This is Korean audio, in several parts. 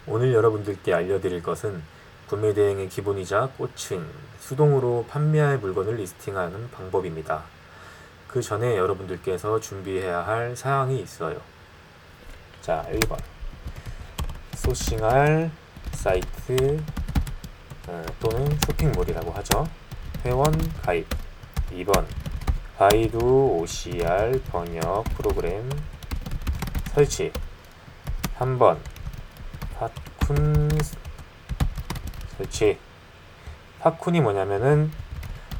오늘 여러분들께 알려드릴 것은 구매 대행의 기본이자 꽃인 수동으로 판매할 물건을 리스팅하는 방법입니다. 그 전에 여러분들께서 준비해야 할 사항이 있어요. 자, 1번 소싱할 사이트 또는 쇼핑몰이라고 하죠. 회원 가입. 2번 바이두 OCR 번역 프로그램 설치. 3번 팝쿤 설치. 팝쿤이 뭐냐면은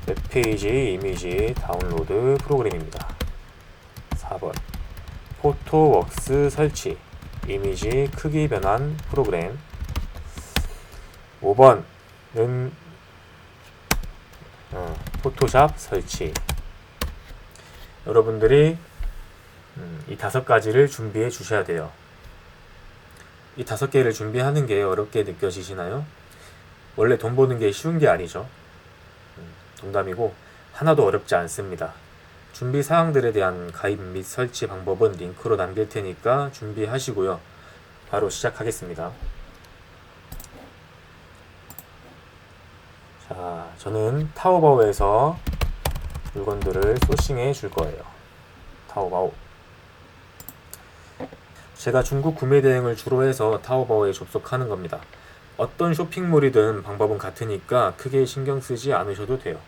웹페이지 이미지 다운로드 프로그램입니다. 4번 포토웍스 설치. 이미지 크기 변환 프로그램. 5번은 포토샵 설치. 여러분들이 이 5가지를 준비해 주셔야 돼요. 이 5개를 준비하는 게 어렵게 느껴지시나요? 원래 돈 버는 게 쉬운 게 아니죠. 농담이고 하나도 어렵지 않습니다. 준비 사항들에 대한 가입 및 설치 방법은 링크로 남길 테니까 준비하시고요. 바로 시작하겠습니다. 자, 저는 타오바오에서 물건들을 소싱해 줄 거예요. 타오바오. 제가 중국 구매 대행을 주로 해서 타오바오에 접속하는 겁니다. 어떤 쇼핑몰이든 방법은 같으니까 크게 신경 쓰지 않으셔도 돼요.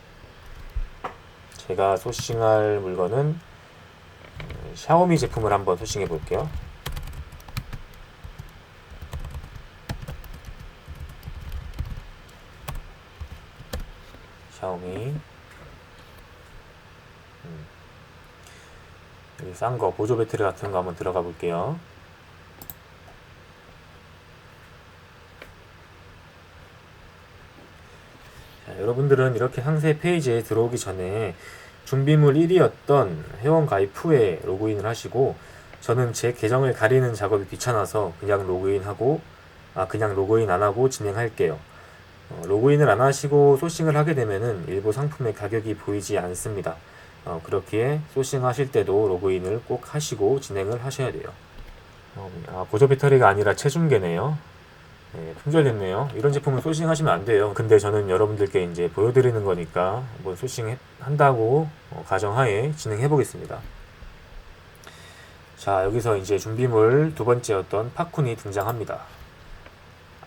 제가 소싱할 물건은 샤오미 제품을 한번 소싱해 볼게요. 샤오미. 여기 싼 거, 보조 배터리 같은 거 한번 들어가 볼게요. 자, 여러분들은 이렇게 상세 페이지에 들어오기 전에 준비물 1위였던 회원 가입 후에 로그인을 하시고, 저는 제 계정을 가리는 작업이 귀찮아서 그냥 로그인 안 하고 진행할게요. 로그인을 안 하시고 소싱을 하게 되면은 일부 상품의 가격이 보이지 않습니다. 그렇기에 소싱 하실 때도 로그인을 꼭 하시고 진행을 하셔야 돼요. 보조 배터리가 아니라 체중계네요. 네, 품절됐네요. 이런 제품은 소싱 하시면 안 돼요. 근데 저는 여러분들께 이제 보여드리는 거니까 한번 소싱 한다고 가정하에 진행해 보겠습니다. 자, 여기서 이제 준비물 두 번째였던 팝쿤이 등장합니다.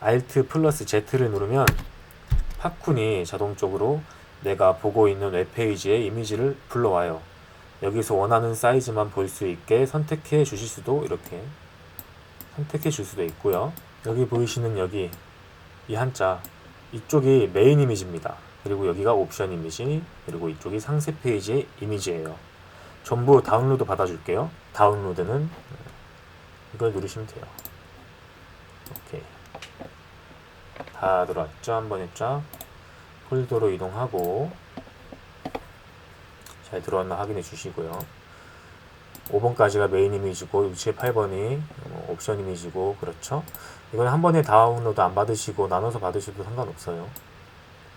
Alt 플러스 Z를 누르면 팝쿤이 자동적으로 내가 보고 있는 웹페이지의 이미지를 불러와요. 여기서 원하는 사이즈만 볼 수 있게 선택해 주실 수도 이렇게 선택해 줄 수도 있고요. 여기 보이시는 여기 이 한자, 이쪽이 메인 이미지입니다. 그리고 여기가 옵션 이미지, 그리고 이쪽이 상세 페이지의 이미지예요. 전부 다운로드 받아줄게요. 다운로드는 이걸 누르시면 돼요. 오케이. 다 들어왔죠? 한 번에 쫙 폴더로 이동하고 잘 들어왔나 확인해 주시고요. 5번까지가 메인 이미지고 68번이 옵션 이미지고, 그렇죠? 이건 한 번에 다운로드 안 받으시고 나눠서 받으셔도 상관없어요.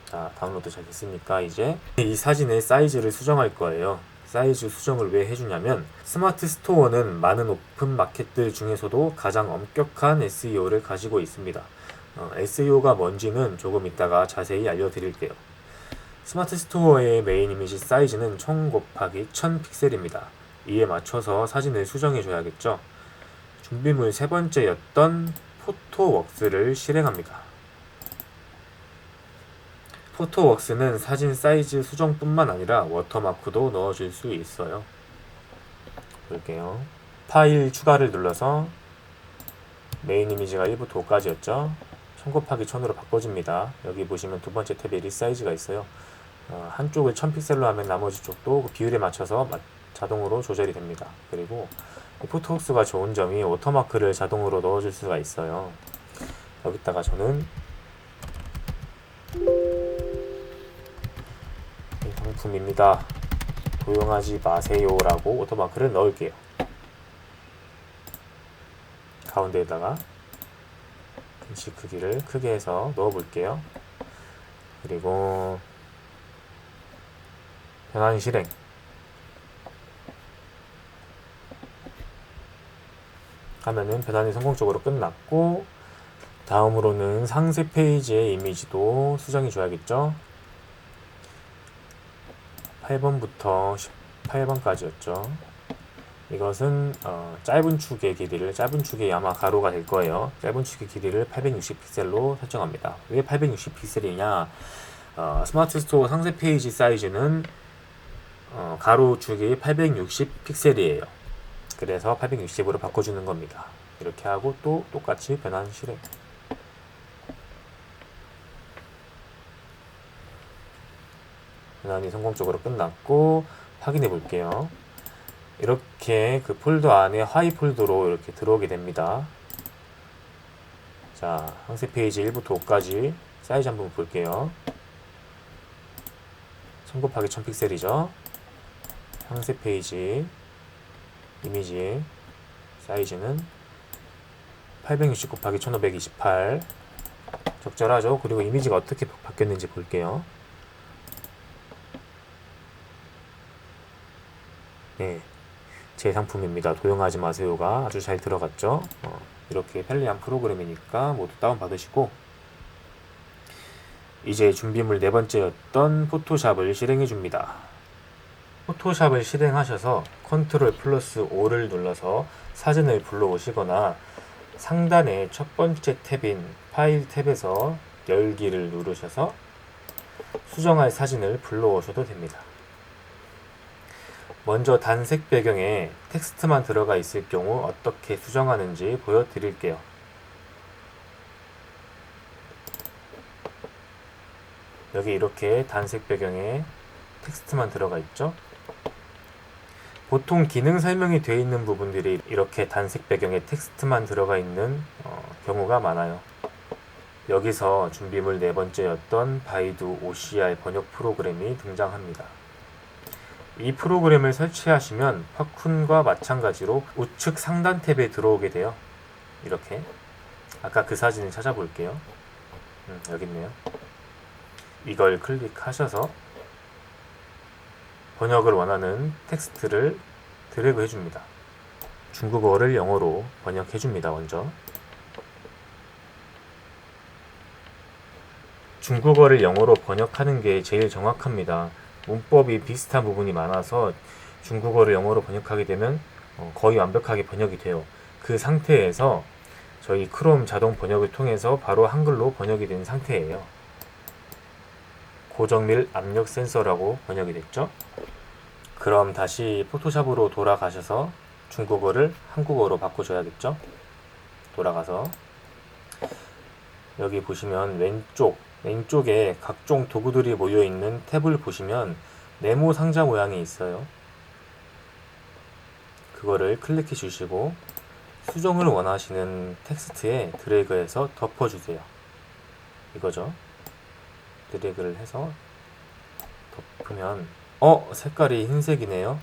자, 다운로드 잘 됐으니까 이제 이 사진의 사이즈를 수정할 거예요. 사이즈 수정을 왜 해주냐면, 스마트 스토어는 많은 오픈 마켓들 중에서도 가장 엄격한 SEO를 가지고 있습니다. SEO가 뭔지는 조금 이따가 자세히 알려드릴게요. 스마트 스토어의 메인 이미지 사이즈는 1000 곱하기 1000 픽셀입니다. 이에 맞춰서 사진을 수정해 줘야겠죠. 준비물 세 번째였던 포토웍스를 실행합니다. 포토웍스는 사진 사이즈 수정뿐만 아니라 워터마크도 넣어줄 수 있어요. 볼게요. 파일 추가를 눌러서 메인 이미지가 1부터 5까지였죠. 1000 곱하기 1000으로 바꿔줍니다. 여기 보시면 두 번째 탭에 리사이즈가 있어요. 한쪽을 1000픽셀로 하면 나머지 쪽도 그 비율에 맞춰서 자동으로 조절이 됩니다. 그리고 포토웍스가 좋은 점이 워터마크를 자동으로 넣어줄 수가 있어요. 여기다가 저는 이 상품입니다, 도용하지 마세요 라고 워터마크를 넣을게요. 가운데에다가 글씨 크기를 크게 해서 넣어 볼게요. 그리고 변환 실행, 하면은 변환이 성공적으로 끝났고, 다음으로는 상세 페이지의 이미지도 수정해 줘야겠죠. 8번부터 18번까지였죠. 이것은 짧은 축의 길이를, 짧은 축이 아마 가로가 될 거예요. 짧은 축의 길이를 860픽셀로 설정합니다. 왜 860픽셀이냐? 스마트 스토어 상세 페이지 사이즈는 가로 축이 860픽셀이에요. 그래서 860으로 바꿔주는 겁니다. 이렇게 하고 또 똑같이 변환 실행. 변환이 성공적으로 끝났고 확인해 볼게요. 이렇게 그 폴더 안에 하이 폴더로 이렇게 들어오게 됩니다. 자, 상세 페이지 1부터 5까지 사이즈 한번 볼게요. 1000 곱하기 1000픽셀이죠. 상세 페이지 이미지 사이즈는 860 곱하기 1528 적절하죠. 그리고 이미지가 어떻게 바뀌었는지 볼게요. 네, 제 상품입니다. 도용하지 마세요가 아주 잘 들어갔죠. 이렇게 편리한 프로그램이니까 모두 다운받으시고, 이제 준비물 네 번째였던 포토샵을 실행해 줍니다. 포토샵을 실행하셔서 컨트롤 플러스 O를 눌러서 사진을 불러오시거나 상단의 첫 번째 탭인 파일 탭에서 열기를 누르셔서 수정할 사진을 불러오셔도 됩니다. 먼저 단색 배경에 텍스트만 들어가 있을 경우 어떻게 수정하는지 보여드릴게요. 여기 이렇게 단색 배경에 텍스트만 들어가 있죠. 보통 기능 설명이 되어 있는 부분들이 이렇게 단색 배경에 텍스트만 들어가 있는 경우가 많아요. 여기서 준비물 네 번째였던 바이두 OCR 번역 프로그램이 등장합니다. 이 프로그램을 설치하시면 파쿤과 마찬가지로 우측 상단 탭에 들어오게 돼요. 이렇게 아까 그 사진을 찾아볼게요. 여기 있네요. 이걸 클릭하셔서 번역을 원하는 텍스트를 드래그 해줍니다. 중국어를 영어로 번역해줍니다. 먼저 중국어를 영어로 번역하는 게 제일 정확합니다. 문법이 비슷한 부분이 많아서 중국어를 영어로 번역하게 되면 거의 완벽하게 번역이 돼요. 그 상태에서 저희 크롬 자동 번역을 통해서 바로 한글로 번역이 된 상태예요. 고정밀 압력 센서라고 번역이 됐죠. 그럼 다시 포토샵으로 돌아가셔서 중국어를 한국어로 바꿔줘야겠죠. 돌아가서 여기 보시면 왼쪽에 각종 도구들이 모여있는 탭을 보시면 네모 상자 모양이 있어요. 그거를 클릭해 주시고 수정을 원하시는 텍스트에 드래그해서 덮어주세요. 이거죠. 드래그를 해서 덮으면 색깔이 흰색이네요.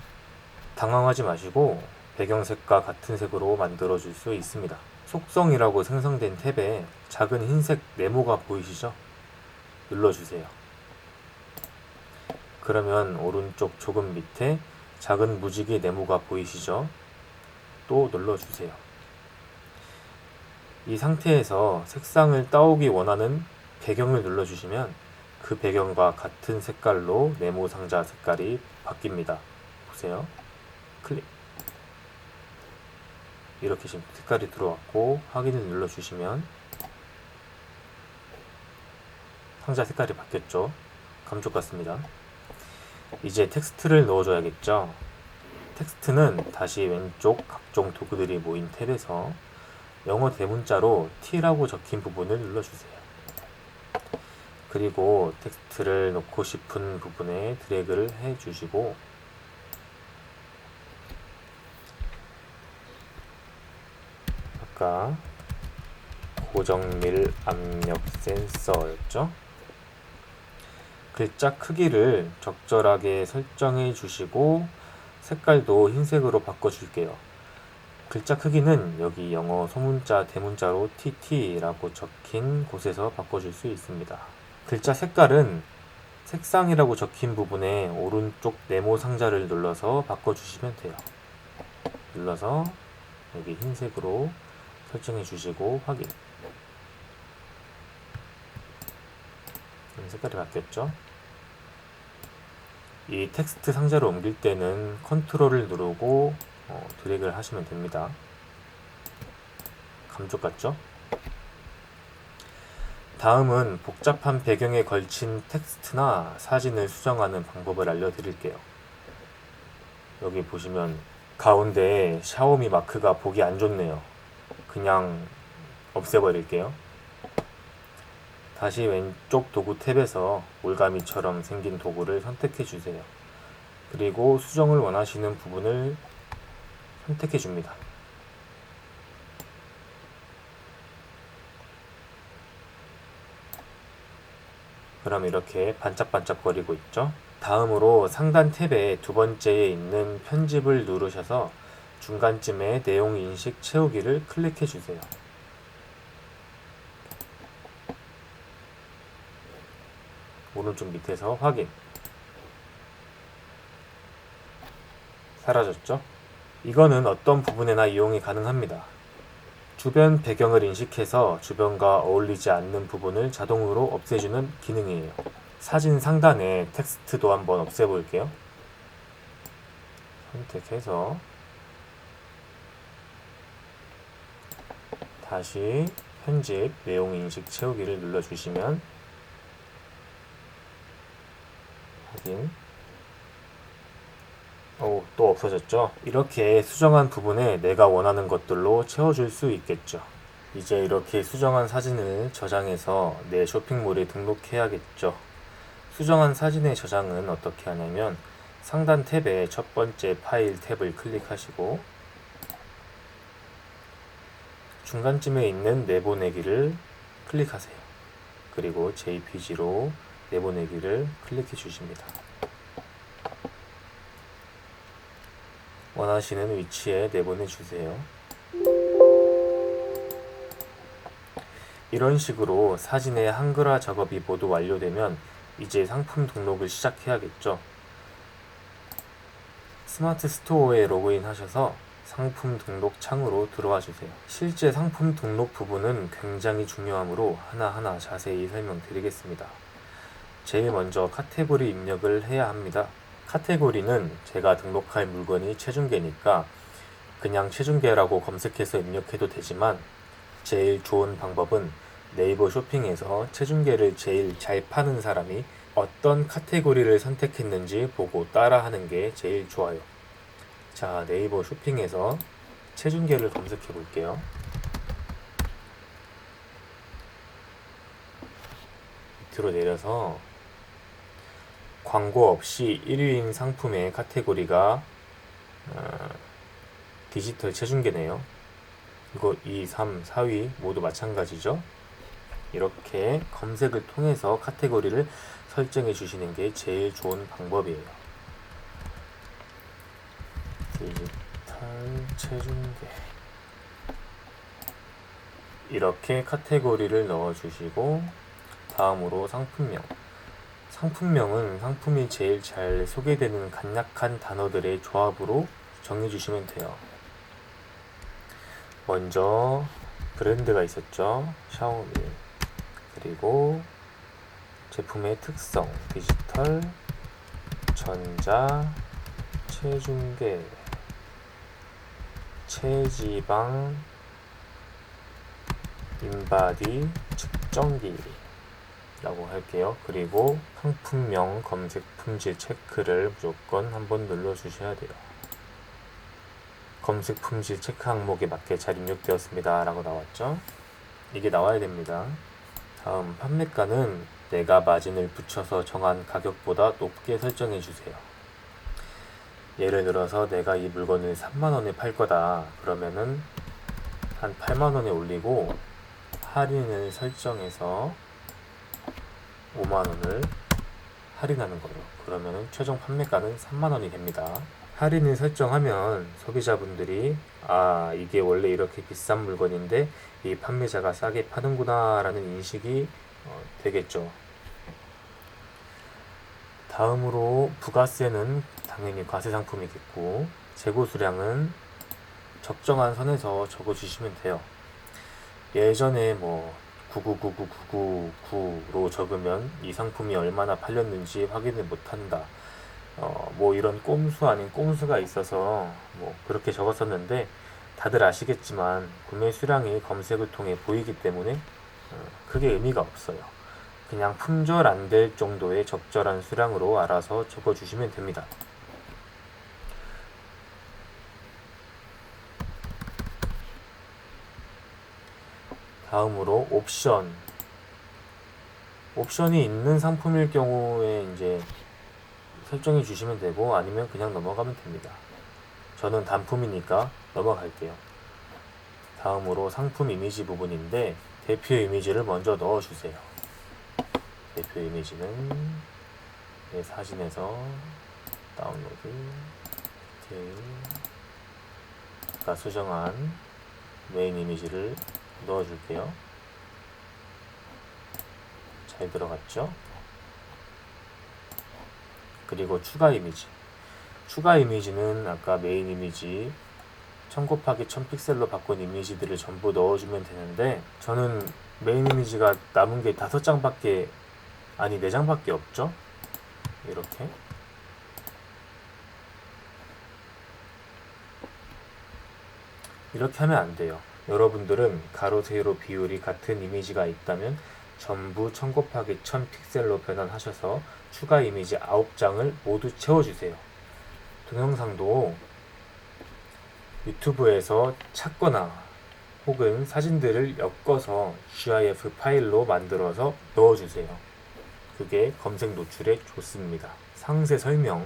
당황하지 마시고 배경색과 같은 색으로 만들어 줄 수 있습니다. 속성이라고 생성된 탭에 작은 흰색 네모가 보이시죠? 눌러주세요. 그러면 오른쪽 조금 밑에 작은 무지개 네모가 보이시죠? 또 눌러주세요. 이 상태에서 색상을 따오기 원하는 배경을 눌러주시면 그 배경과 같은 색깔로 네모 상자 색깔이 바뀝니다. 보세요. 클릭. 이렇게 지금 색깔이 들어왔고 확인을 눌러주시면 상자 색깔이 바뀌었죠. 감쪽 같습니다. 이제 텍스트를 넣어줘야겠죠. 텍스트는 다시 왼쪽 각종 도구들이 모인 탭에서 영어 대문자로 T라고 적힌 부분을 눌러주세요. 그리고 텍스트를 넣고 싶은 부분에 드래그를 해주시고 아까 고정밀 압력 센서였죠? 글자 크기를 적절하게 설정해 주시고 색깔도 흰색으로 바꿔줄게요. 글자 크기는 여기 영어 소문자 대문자로 TT라고 적힌 곳에서 바꿔줄 수 있습니다. 글자 색깔은 색상이라고 적힌 부분에 오른쪽 네모 상자를 눌러서 바꿔주시면 돼요. 눌러서 여기 흰색으로 설정해 주시고 확인. 색깔이 바뀌었죠. 이 텍스트 상자로 옮길 때는 컨트롤을 누르고 드래그를 하시면 됩니다. 감쪽 같죠? 다음은 복잡한 배경에 걸친 텍스트나 사진을 수정하는 방법을 알려드릴게요. 여기 보시면 가운데 샤오미 마크가 보기 안 좋네요. 그냥 없애버릴게요. 다시 왼쪽 도구 탭에서 올가미처럼 생긴 도구를 선택해 주세요. 그리고 수정을 원하시는 부분을 선택해 줍니다. 그럼 이렇게 반짝반짝거리고 있죠? 다음으로 상단 탭에 두 번째에 있는 편집을 누르셔서 중간쯤에 내용 인식 채우기를 클릭해 주세요. 오른쪽 밑에서 확인. 사라졌죠? 이거는 어떤 부분에나 이용이 가능합니다. 주변 배경을 인식해서 주변과 어울리지 않는 부분을 자동으로 없애주는 기능이에요. 사진 상단에 텍스트도 한번 없애볼게요. 선택해서 다시 편집 내용 인식 채우기를 눌러주시면 확인. 또 없어졌죠? 이렇게 수정한 부분에 내가 원하는 것들로 채워줄 수 있겠죠. 이제 이렇게 수정한 사진을 저장해서 내 쇼핑몰에 등록해야겠죠. 수정한 사진의 저장은 어떻게 하냐면 상단 탭에 첫 번째 파일 탭을 클릭하시고 중간쯤에 있는 내보내기를 클릭하세요. 그리고 JPG로 내보내기를 클릭해 주십니다. 원하시는 위치에 내보내주세요. 이런 식으로 사진의 한글화 작업이 모두 완료되면 이제 상품 등록을 시작해야겠죠. 스마트 스토어에 로그인 하셔서 상품 등록 창으로 들어와 주세요. 실제 상품 등록 부분은 굉장히 중요하므로 하나하나 자세히 설명드리겠습니다. 제일 먼저 카테고리 입력을 해야 합니다. 카테고리는 제가 등록할 물건이 체중계니까 그냥 체중계라고 검색해서 입력해도 되지만 제일 좋은 방법은 네이버 쇼핑에서 체중계를 제일 잘 파는 사람이 어떤 카테고리를 선택했는지 보고 따라하는 게 제일 좋아요. 자, 네이버 쇼핑에서 체중계를 검색해 볼게요. 밑으로 내려서 광고 없이 1위인 상품의 카테고리가 디지털 체중계네요. 이거 2, 3, 4위 모두 마찬가지죠. 이렇게 검색을 통해서 카테고리를 설정해 주시는 게 제일 좋은 방법이에요. 디지털 체중계 이렇게 카테고리를 넣어 주시고 다음으로 상품명. 상품명은 상품이 제일 잘 소개되는 간략한 단어들의 조합으로 정해주시면 돼요. 먼저 브랜드가 있었죠. 샤오미. 그리고 제품의 특성, 디지털, 전자, 체중계, 체지방, 인바디, 측정기 라고 할게요. 그리고 상품명 검색 품질 체크를 무조건 한번 눌러 주셔야 돼요. 검색 품질 체크 항목에 맞게 잘 입력되었습니다 라고 나왔죠. 이게 나와야 됩니다. 다음 판매가는 내가 마진을 붙여서 정한 가격보다 높게 설정해 주세요. 예를 들어서 내가 이 물건을 3만원에 팔 거다 그러면은 한 8만원에 올리고 할인을 설정해서 5만원을 할인하는 거예요. 그러면 최종 판매가는 3만원이 됩니다. 할인을 설정하면 소비자분들이 이게 원래 이렇게 비싼 물건인데 이 판매자가 싸게 파는구나 라는 인식이 되겠죠. 다음으로 부가세는 당연히 과세 상품이겠고 재고 수량은 적정한 선에서 적어주시면 돼요. 예전에 99999999로 적으면 이 상품이 얼마나 팔렸는지 확인을 못한다. 뭐 이런 꼼수 아닌 꼼수가 있어서 뭐 그렇게 적었었는데 다들 아시겠지만 구매 수량이 검색을 통해 보이기 때문에 크게 의미가 없어요. 그냥 품절 안 될 정도의 적절한 수량으로 알아서 적어주시면 됩니다. 다음으로 옵션이 있는 상품일 경우에 이제 설정해 주시면 되고 아니면 그냥 넘어가면 됩니다. 저는 단품이니까 넘어갈게요. 다음으로 상품 이미지 부분인데 대표 이미지를 먼저 넣어주세요. 대표 이미지는 내 사진에서 다운로드 디테일 아까 수정한 메인 이미지를 넣어줄게요. 잘 들어갔죠? 그리고 추가 이미지는 아까 메인 이미지 1000 곱하기 1000 픽셀로 바꾼 이미지들을 전부 넣어주면 되는데 저는 메인 이미지가 남은 게 5장밖에 아니 4장밖에 없죠? 이렇게 하면 안 돼요. 여러분들은 가로 세로 비율이 같은 이미지가 있다면 전부 1000 곱하기 1000 픽셀로 변환하셔서 추가 이미지 9장을 모두 채워주세요. 동영상도 유튜브에서 찾거나 혹은 사진들을 엮어서 GIF 파일로 만들어서 넣어주세요. 그게 검색 노출에 좋습니다. 상세 설명은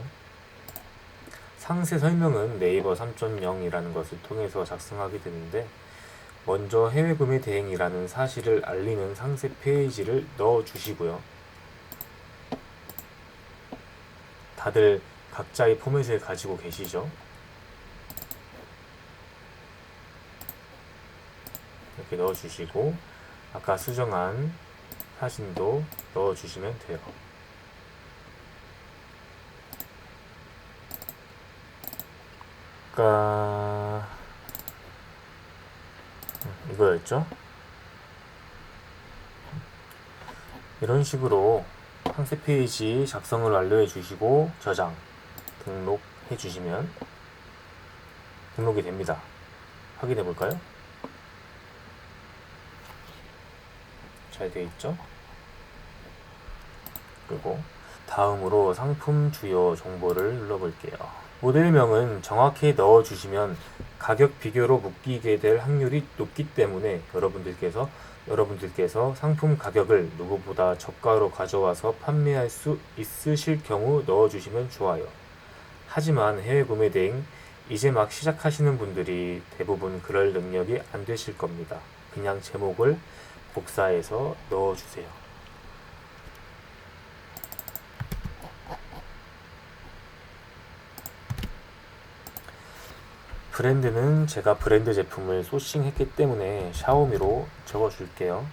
네이버 3.0이라는 것을 통해서 작성하게 되는데 먼저 해외 구매 대행이라는 사실을 알리는 상세 페이지를 넣어주시고요. 다들 각자의 포맷을 가지고 계시죠? 이렇게 넣어주시고 아까 수정한 사진도 넣어주시면 돼요. 아까 이거였죠? 이런 식으로 상세 페이지 작성을 완료해 주시고 저장, 등록해 주시면 등록이 됩니다. 확인해 볼까요? 잘 되어 있죠? 그리고 다음으로 상품 주요 정보를 눌러볼게요. 모델명은 정확히 넣어주시면 가격 비교로 묶이게 될 확률이 높기 때문에 여러분들께서 상품 가격을 누구보다 저가로 가져와서 판매할 수 있으실 경우 넣어주시면 좋아요. 하지만 해외 구매 대행 이제 막 시작하시는 분들이 대부분 그럴 능력이 안 되실 겁니다. 그냥 제목을 복사해서 넣어주세요. 브랜드는 제가 브랜드 제품을 소싱했기 때문에 샤오미로 적어줄게요.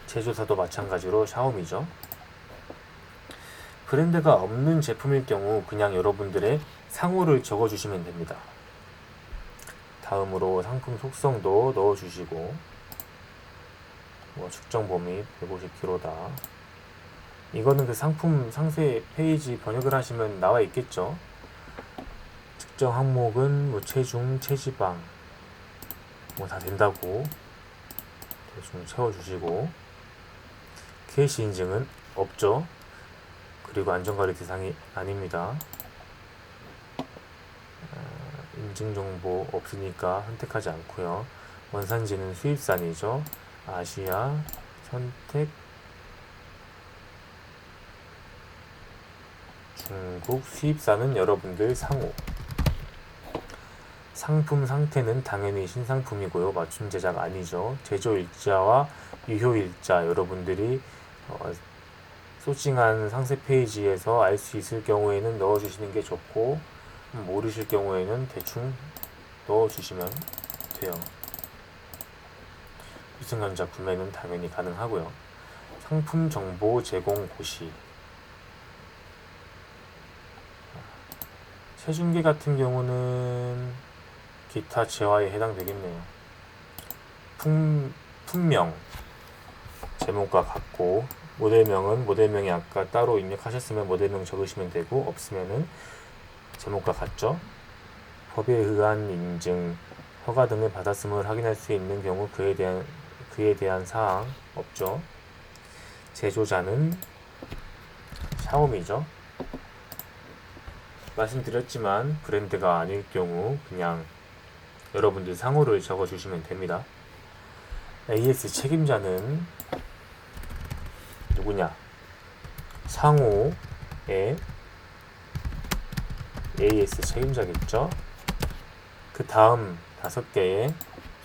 제조사도 마찬가지로 샤오미죠. 브랜드가 없는 제품일 경우 그냥 여러분들의 상호를 적어주시면 됩니다. 다음으로 상품 속성도 넣어주시고 측정 범위 150kg다. 이거는 그 상품 상세 페이지 번역을 하시면 나와 있겠죠. 측정 항목은 체중, 체지방 다 된다고 대충 채워주시고 KC 인증은 없죠. 그리고 안전관리 대상이 아닙니다. 인증 정보 없으니까 선택하지 않고요. 원산지는 수입산이죠. 아시아 선택 중국 수입산은 여러분들 상호. 상품 상태는 당연히 신상품이고요. 맞춤 제작 아니죠. 제조일자와 유효일자 여러분들이 소싱한 상세 페이지에서 알 수 있을 경우에는 넣어주시는 게 좋고 모르실 경우에는 대충 넣어주시면 돼요. 미성년자 구매는 당연히 가능하고요. 상품 정보 제공 고시 체중계 같은 경우는 기타 재화에 해당되겠네요. 품명 제목과 같고, 모델명이 아까 따로 입력하셨으면 모델명 적으시면 되고, 없으면은 제목과 같죠. 법에 의한 인증, 허가 등을 받았음을 확인할 수 있는 경우 그에 대한 사항 없죠. 제조자는 샤오미죠. 말씀드렸지만 브랜드가 아닐 경우 그냥 여러분들 상호를 적어주시면 됩니다. AS 책임자는 누구냐? 상호의 AS 책임자겠죠. 그 다음 5개의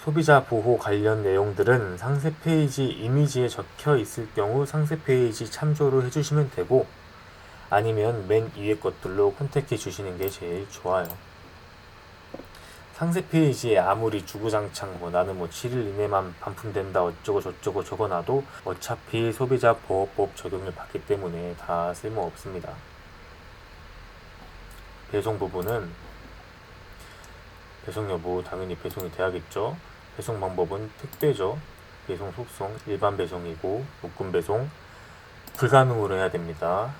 소비자 보호 관련 내용들은 상세 페이지 이미지에 적혀 있을 경우 상세 페이지 참조를 해주시면 되고, 아니면 맨 위에 것들로 컨택해 주시는 게 제일 좋아요. 상세 페이지에 아무리 주구장창 나는 7일 이내만 반품된다 어쩌고 저쩌고 적어놔도 어차피 소비자 보호법 적용을 받기 때문에 다 쓸모 없습니다. 배송 부분은 배송 여부 당연히 배송이 돼야겠죠. 배송 방법은 택배죠. 배송 속성 일반 배송이고, 묶음 배송 불가능으로 해야 됩니다.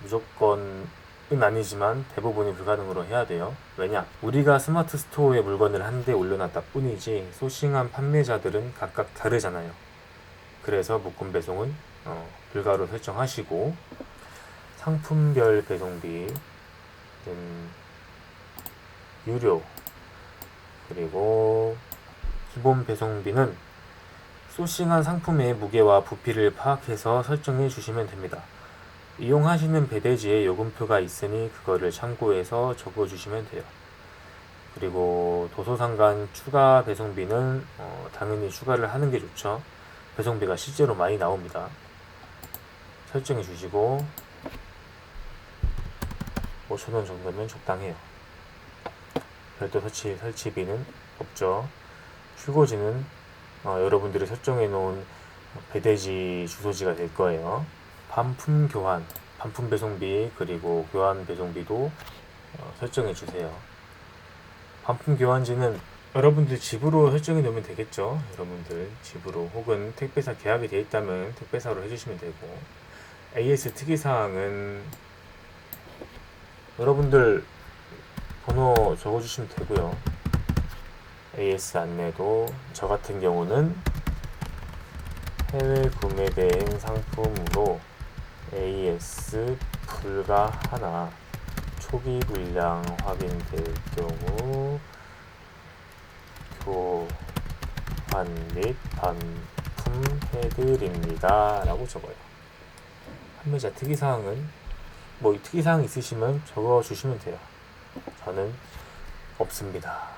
무조건은 아니지만 대부분이 불가능으로 해야 돼요. 왜냐? 우리가 스마트 스토어에 물건을 한 대 올려놨다 뿐이지 소싱한 판매자들은 각각 다르잖아요. 그래서 묶음 배송은 불가로 설정하시고, 상품별 배송비는 유료, 그리고 기본 배송비는 소싱한 상품의 무게와 부피를 파악해서 설정해 주시면 됩니다. 이용하시는 배대지에 요금표가 있으니 그거를 참고해서 적어주시면 돼요. 그리고 도서상간 추가 배송비는 당연히 추가를 하는 게 좋죠. 배송비가 실제로 많이 나옵니다. 설정해 주시고 5,000원 정도면 적당해요. 별도 설치비는 없죠. 출고지는 여러분들이 설정해 놓은 배대지 주소지가 될 거예요. 반품 교환, 반품 배송비 그리고 교환 배송비도 설정해 주세요. 반품 교환지는 여러분들 집으로 설정해 놓으면 되겠죠. 여러분들 집으로, 혹은 택배사 계약이 되어 있다면 택배사로 해주시면 되고, AS 특이사항은 여러분들 번호 적어주시면 되고요. AS 안내도 저 같은 경우는 해외 구매 대행 상품으로 AS 불가 하나, 초기 불량 확인될 경우 교환 및 반품해드립니다 라고 적어요. 판매자 특이사항은 특이사항 있으시면 적어주시면 돼요. 저는 없습니다.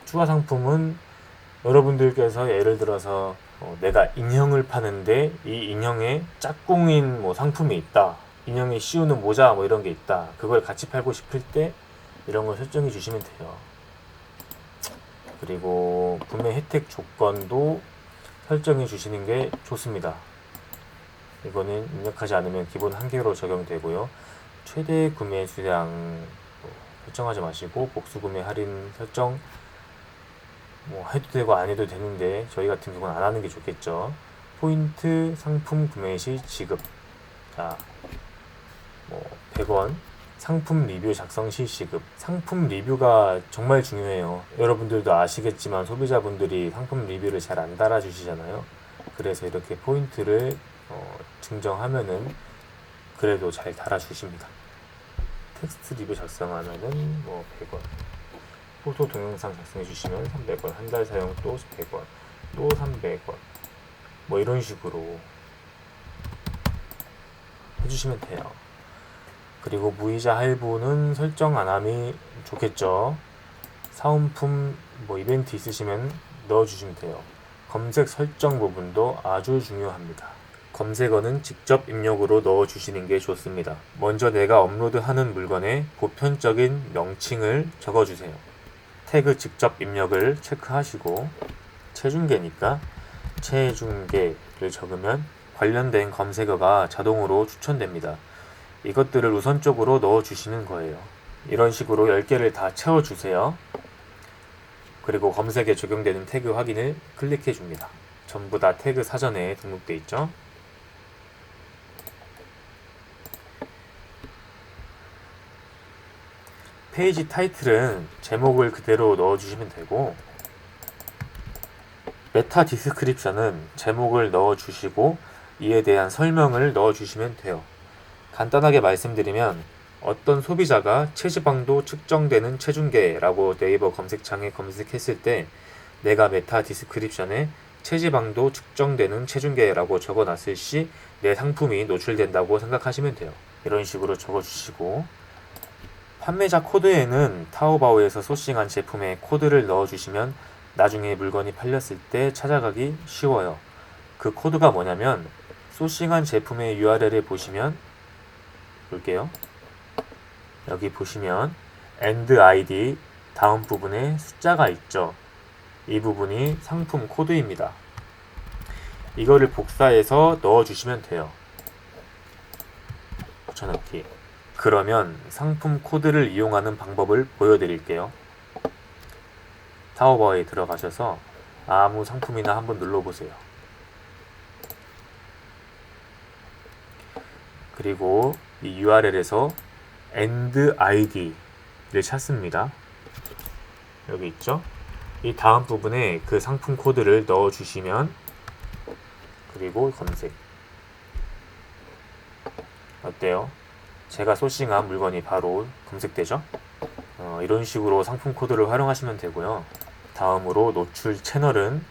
추가 상품은 여러분들께서 예를 들어서 내가 인형을 파는데 이 인형에 짝꿍인 상품이 있다, 인형에 씌우는 모자 이런 게 있다, 그걸 같이 팔고 싶을 때 이런 걸 설정해 주시면 돼요. 그리고 구매 혜택 조건도 설정해 주시는 게 좋습니다. 이거는 입력하지 않으면 기본 1개로 적용되고요. 최대 구매 수량 설정하지 마시고, 복수 구매 할인 설정 해도 되고 안 해도 되는데 저희 같은 경우는 안 하는 게 좋겠죠. 포인트 상품 구매 시 지급. 자, 100원. 상품 리뷰 작성 시 지급. 상품 리뷰가 정말 중요해요. 여러분들도 아시겠지만 소비자분들이 상품 리뷰를 잘 안 달아주시잖아요. 그래서 이렇게 포인트를 증정하면은 그래도 잘 달아주십니다. 텍스트 리뷰 작성하면은 100원. 포토 동영상 작성해 주시면 300원, 한 달 사용 또 100원, 또 300원, 이런 식으로 해주시면 돼요. 그리고 무이자 할부는 설정 안함이 좋겠죠. 사은품 이벤트 있으시면 넣어주시면 돼요. 검색 설정 부분도 아주 중요합니다. 검색어는 직접 입력으로 넣어주시는 게 좋습니다. 먼저 내가 업로드하는 물건의 보편적인 명칭을 적어주세요. 태그 직접 입력을 체크하시고, 체중계니까 체중계를 적으면 관련된 검색어가 자동으로 추천됩니다. 이것들을 우선적으로 넣어주시는 거예요. 이런 식으로 10개를 다 채워주세요. 그리고 검색에 적용되는 태그 확인을 클릭해 줍니다. 전부 다 태그 사전에 등록되어 있죠. 페이지 타이틀은 제목을 그대로 넣어주시면 되고, 메타 디스크립션은 제목을 넣어주시고 이에 대한 설명을 넣어주시면 돼요. 간단하게 말씀드리면 어떤 소비자가 체지방도 측정되는 체중계라고 네이버 검색창에 검색했을 때 내가 메타 디스크립션에 체지방도 측정되는 체중계라고 적어놨을 시 내 상품이 노출된다고 생각하시면 돼요. 이런 식으로 적어주시고, 판매자 코드에는 타오바오에서 소싱한 제품의 코드를 넣어주시면 나중에 물건이 팔렸을 때 찾아가기 쉬워요. 그 코드가 뭐냐면 소싱한 제품의 URL을 보시면 볼게요. 여기 보시면 end ID 다음 부분에 숫자가 있죠. 이 부분이 상품 코드입니다. 이거를 복사해서 넣어주시면 돼요. 붙여넣기. 그러면 상품 코드를 이용하는 방법을 보여드릴게요. 타오바오에 들어가셔서 아무 상품이나 한번 눌러보세요. 그리고 이 URL에서 end ID를 찾습니다. 여기 있죠? 이 다음 부분에 그 상품 코드를 넣어주시면, 그리고 검색. 어때요? 제가 소싱한 물건이 바로 검색되죠? 이런 식으로 상품 코드를 활용하시면 되고요. 다음으로 노출 채널은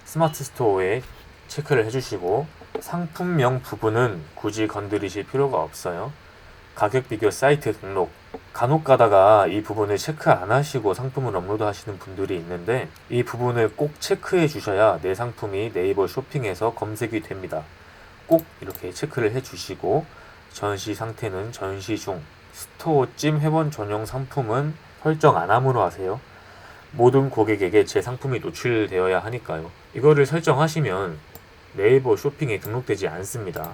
스마트 스토어에 체크를 해주시고, 상품명 부분은 굳이 건드리실 필요가 없어요. 가격 비교 사이트 등록, 간혹 가다가 이 부분을 체크 안 하시고 상품을 업로드 하시는 분들이 있는데, 이 부분을 꼭 체크해 주셔야 내 상품이 네이버 쇼핑에서 검색이 됩니다. 꼭 이렇게 체크를 해 주시고, 전시 상태는 전시 중, 스토어 찜 회원 전용 상품은 설정 안 함으로 하세요. 모든 고객에게 제 상품이 노출되어야 하니까요. 이거를 설정하시면 네이버 쇼핑에 등록되지 않습니다.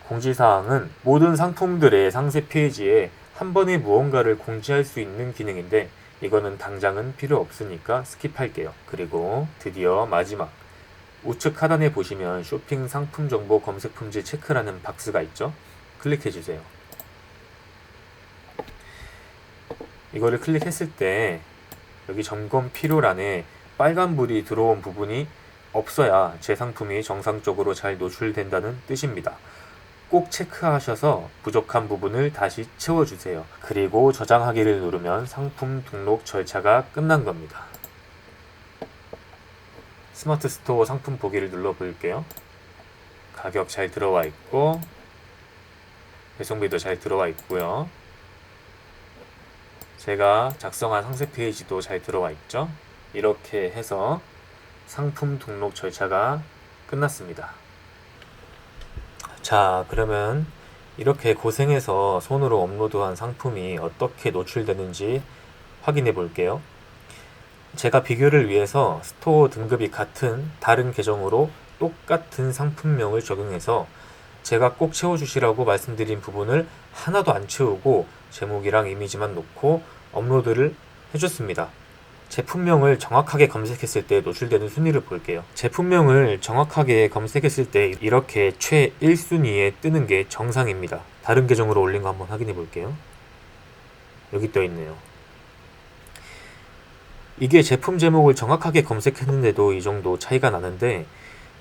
공지사항은 모든 상품들의 상세 페이지에 한 번에 무언가를 공지할 수 있는 기능인데 이거는 당장은 필요 없으니까 스킵할게요. 그리고 드디어 마지막, 우측 하단에 보시면 쇼핑 상품 정보 검색 품질 체크라는 박스가 있죠. 클릭해주세요. 이거를 클릭했을 때 여기 점검 필요란에 빨간불이 들어온 부분이 없어야 제 상품이 정상적으로 잘 노출된다는 뜻입니다. 꼭 체크하셔서 부족한 부분을 다시 채워주세요. 그리고 저장하기를 누르면 상품 등록 절차가 끝난 겁니다. 스마트 스토어 상품 보기를 눌러볼게요. 가격 잘 들어와 있고 배송비도 잘 들어와 있고요. 제가 작성한 상세 페이지도 잘 들어와 있죠. 이렇게 해서 상품 등록 절차가 끝났습니다. 자, 그러면 이렇게 고생해서 손으로 업로드한 상품이 어떻게 노출되는지 확인해 볼게요. 제가 비교를 위해서 스토어 등급이 같은 다른 계정으로 똑같은 상품명을 적용해서 제가 꼭 채워주시라고 말씀드린 부분을 하나도 안 채우고 제목이랑 이미지만 놓고 업로드를 해줬습니다. 제품명을 정확하게 검색했을 때 노출되는 순위를 볼게요. 제품명을 정확하게 검색했을 때 이렇게 최 1순위에 뜨는 게 정상입니다. 다른 계정으로 올린 거 한번 확인해 볼게요. 여기 떠 있네요. 이게 제품 제목을 정확하게 검색했는데도 이 정도 차이가 나는데,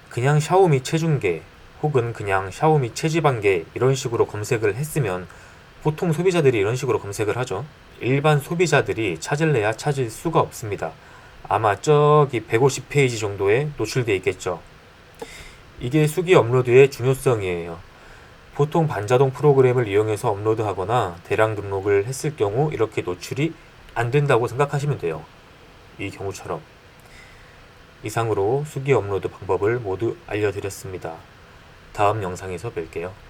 그냥 샤오미 체중계 혹은 그냥 샤오미 체지방계 이런 식으로 검색을 했으면 보통 소비자들이 이런 식으로 검색을 하죠. 일반 소비자들이 찾을래야 찾을 수가 없습니다. 아마 저기 150페이지 정도에 노출되어 있겠죠. 이게 수기 업로드의 중요성이에요. 보통 반자동 프로그램을 이용해서 업로드하거나 대량 등록을 했을 경우 이렇게 노출이 안 된다고 생각하시면 돼요. 이 경우처럼. 이상으로 수기 업로드 방법을 모두 알려드렸습니다. 다음 영상에서 뵐게요.